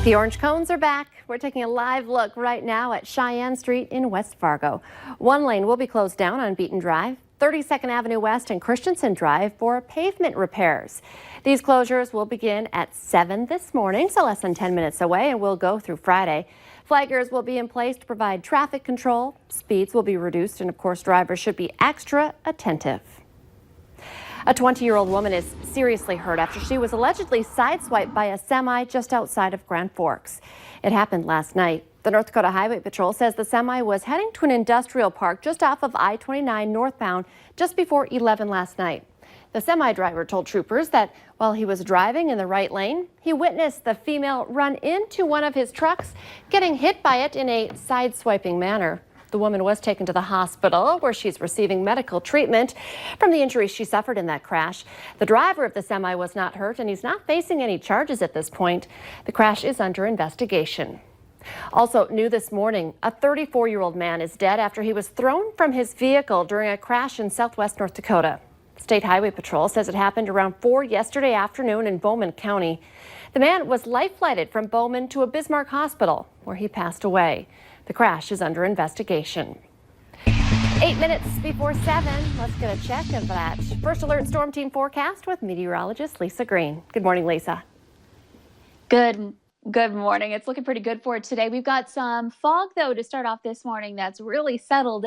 The orange cones are back. We're taking a live look right now at Cheyenne Street in West Fargo. One lane will be closed down on Beaton Drive, 32nd Avenue West and Christensen Drive for pavement repairs. These closures will begin at 7 this morning, so less than 10 minutes away, and will go through Friday. Flaggers will be in place to provide traffic control. Speeds will be reduced, and of course, drivers should be extra attentive. A 20-year-old woman is seriously hurt after she was allegedly sideswiped by a semi just outside of Grand Forks. It happened last night. The North Dakota Highway Patrol says the semi was heading to an industrial park just off of I-29 northbound just before 11 last night. The semi driver told troopers that while he was driving in the right lane, he witnessed the female run into one of his trucks, getting hit by it in a sideswiping manner. The woman was taken to the hospital where she's receiving medical treatment from the injuries she suffered in that crash. The driver of the semi was not hurt, and he's not facing any charges at this point. The crash is under investigation. Also new this morning, a 34-year-old man is dead after he was thrown from his vehicle during a crash in southwest North Dakota. State Highway Patrol says it happened around 4 yesterday afternoon in Bowman County. The man was life-flighted from Bowman to a Bismarck hospital where he passed away. The crash is under investigation. 8 minutes before 7, let's get a check of that First Alert Storm Team forecast with meteorologist Lisa Green. Good morning, Lisa. Good morning. It's looking pretty good for today. We've got some fog, though, to start off this morning that's really settled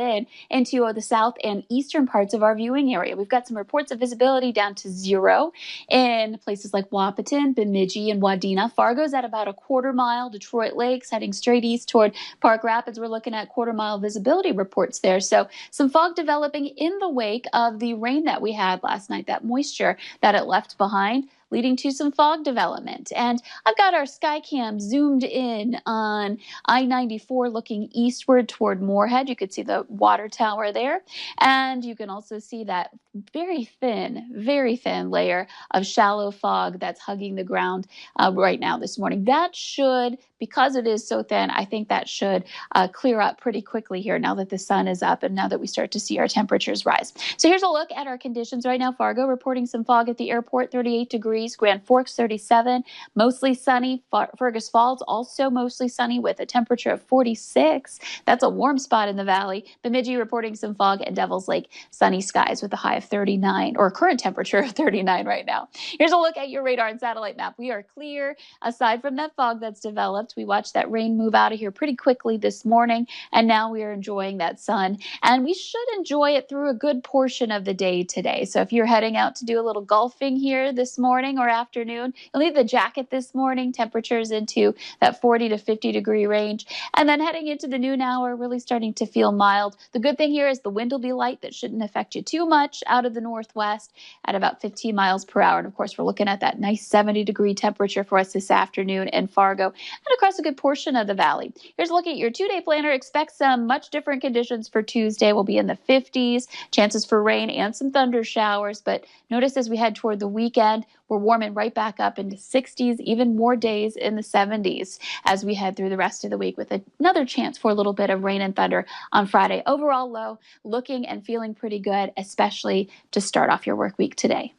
into the south and eastern parts of our viewing area. We've got some reports of visibility down to 0 in places like Wahpeton, Bemidji, and Wadena. Fargo's at about a quarter-mile. Detroit Lakes heading straight east toward Park Rapids. We're looking at quarter-mile visibility reports there. So some fog developing in the wake of the rain that we had last night, that moisture that it left behind, leading to some fog development. And I've got our Skycam zoomed in on I-94 looking eastward toward Moorhead. You could see the water tower there. And you can also see that very thin layer of shallow fog that's hugging the ground right now this morning. That should, because it is so thin, I think that should clear up pretty quickly here now that the sun is up and now that we start to see our temperatures rise. So here's a look at our conditions right now. Fargo reporting some fog at the airport, 38 degrees. Grand Forks 37, mostly sunny. Fergus Falls also mostly sunny with a temperature of 46. That's a warm spot in the valley. Bemidji reporting some fog, and Devil's Lake sunny skies with a high of 39, or current temperature of 39 right now. Here's a look at your radar and satellite map. We are clear aside from that fog that's developed. We watched that rain move out of here pretty quickly this morning, and now we are enjoying that sun, and we should enjoy it through a good portion of the day today. So if you're heading out to do a little golfing here this morning or afternoon, you'll need the jacket this morning. Temperatures into that 40 to 50 degree range. And then heading into the noon hour, really starting to feel mild. The good thing here is the wind will be light. That shouldn't affect you too much out of the northwest at about 15 miles per hour. And of course, we're looking at that nice 70 degree temperature for us this afternoon in Fargo and across a good portion of the valley. Here's a look at your 2-day planner. Expect some much different conditions for Tuesday. We'll be in the 50s, chances for rain and some thunder showers. But notice as we head toward the weekend, we're warming right back up into 60s, even more days in the 70s as we head through the rest of the week with another chance for a little bit of rain and thunder on Friday. Overall low, looking and feeling pretty good, especially to start off your work week today.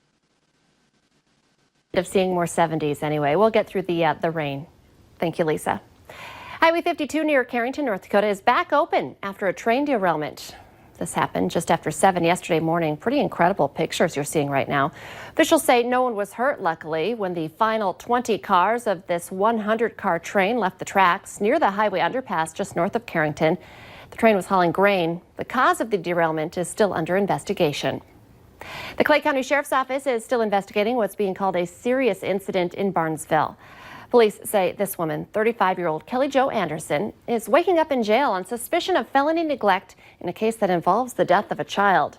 Of seeing more 70s anyway. We'll get through the rain. Thank you, Lisa. Highway 52 near Carrington, North Dakota is back open after a train derailment. This happened just after 7 yesterday morning. Pretty incredible pictures you're seeing right now. Officials say no one was hurt, luckily, when the final 20 cars of this 100-car train left the tracks near the highway underpass just north of Carrington. The train was hauling grain. The cause of the derailment is still under investigation. The Clay County Sheriff's Office is still investigating what's being called a serious incident in Barnesville. Police say this woman, 35-year-old Kelly Jo Anderson, is waking up in jail on suspicion of felony neglect in a case that involves the death of a child.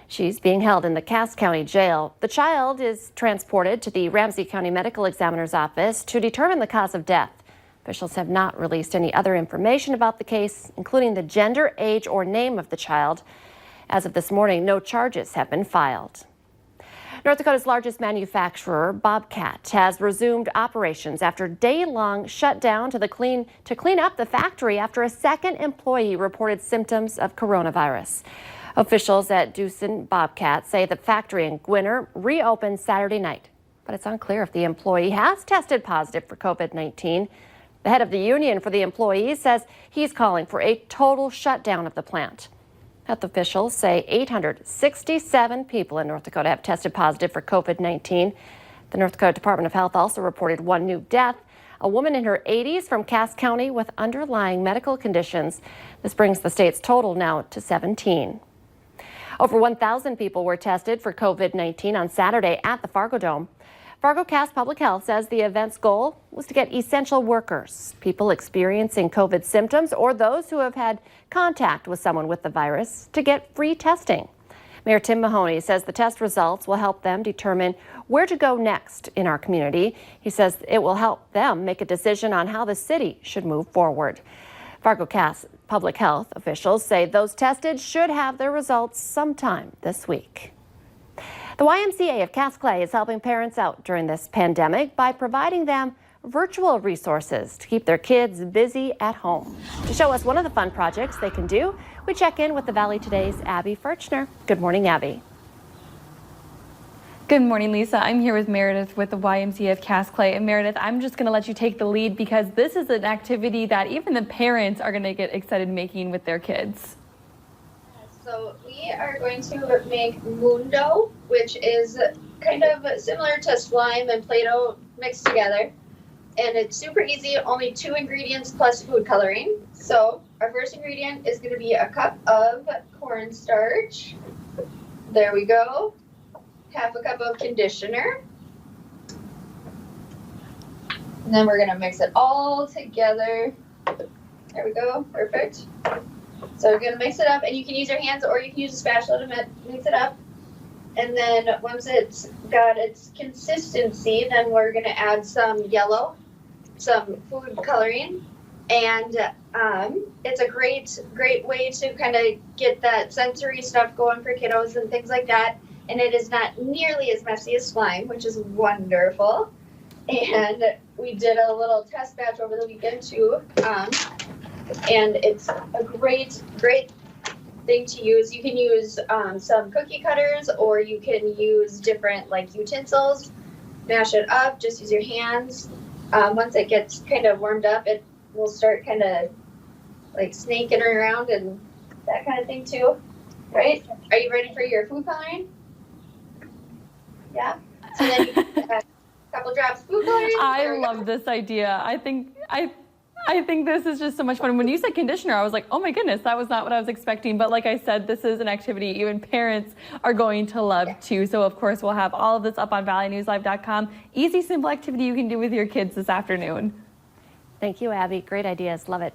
She's being held in the Cass County Jail. The child is transported to the Ramsey County Medical Examiner's Office to determine the cause of death. Officials have not released any other information about the case, including the gender, age, or name of the child. As of this morning, no charges have been filed. North Dakota's largest manufacturer, Bobcat, has resumed operations after a day-long shutdown to clean up the factory after a second employee reported symptoms of coronavirus. Officials at Doosan Bobcat say the factory in Gwinner reopened Saturday night. but it's unclear if the employee has tested positive for COVID-19. The head of the union for the employees says he's calling for a total shutdown of the plant. Health officials say 867 people in North Dakota have tested positive for COVID-19. The North Dakota Department of Health also reported one new death, a woman in her 80s from Cass County with underlying medical conditions. This brings the state's total now to 17. Over 1,000 people were tested for COVID-19 on Saturday at the Fargo Dome. Fargo-Cass Public Health says the event's goal was to get essential workers, people experiencing COVID symptoms, or those who have had contact with someone with the virus, to get free testing. Mayor Tim Mahoney says the test results will help them determine where to go next in our community. He says it will help them make a decision on how the city should move forward. Fargo-Cass Public Health officials say those tested should have their results sometime this week. The YMCA of Cass Clay is helping parents out during this pandemic by providing them virtual resources to keep their kids busy at home. To show us one of the fun projects they can do, we check in with the Valley Today's Abby Furchner. Good morning, Abby. Good morning, Lisa. I'm here with Meredith with the YMCA of Cass Clay. And Meredith, I'm just going to let you take the lead because this is an activity that even the parents are going to get excited making with their kids. So we are going to make moon dough, which is kind of similar to slime and Play-Doh mixed together. And it's super easy, only 2 ingredients plus food coloring. So our first ingredient is going to be a cup of cornstarch. There we go. Half a cup of conditioner. And then we're going to mix it all together. There we go. Perfect. So we're going to mix it up, and you can use your hands or you can use a spatula to mix it up. And then once it's got its consistency, then we're going to add some yellow, some food coloring, and it's a great way to kind of get that sensory stuff going for kiddos and things like that. And it is not nearly as messy as slime, which is wonderful. And we did a little test batch over the weekend too. And it's a great thing to use. You can use some cookie cutters, or you can use different like utensils, mash it up, just use your hands. Once it gets kind of warmed up, it will start kind of like snaking around and that kind of thing too, right? Are you ready for your food coloring? Yeah. So then you can add a couple drops of food coloring. I love this idea. I think this is just so much fun. When you said conditioner, I was like, oh my goodness, that was not what I was expecting. But like I said, this is an activity even parents are going to love too. So of course, we'll have all of this up on valleynewslive.com. Easy, simple activity you can do with your kids this afternoon. Thank you, Abby. Great ideas. Love it.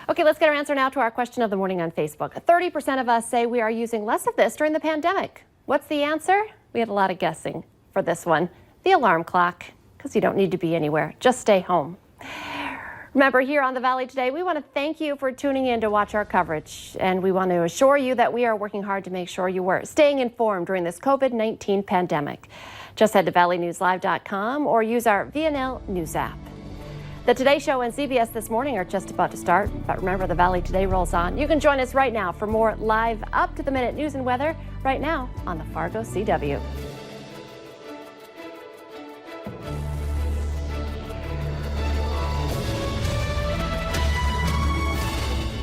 Okay, let's get our answer now to our question of the morning on Facebook. 30% of us say we are using less of this during the pandemic. What's the answer? We had a lot of guessing for this one. The alarm clock, because you don't need to be anywhere. Just stay home. Remember, here on the Valley Today, we want to thank you for tuning in to watch our coverage. And we want to assure you that we are working hard to make sure you are staying informed during this COVID-19 pandemic. Just head to valleynewslive.com or use our VNL News app. The Today Show and CBS This Morning are just about to start, but remember, the Valley Today rolls on. You can join us right now for more live, up-to-the-minute news and weather right now on the Fargo CW.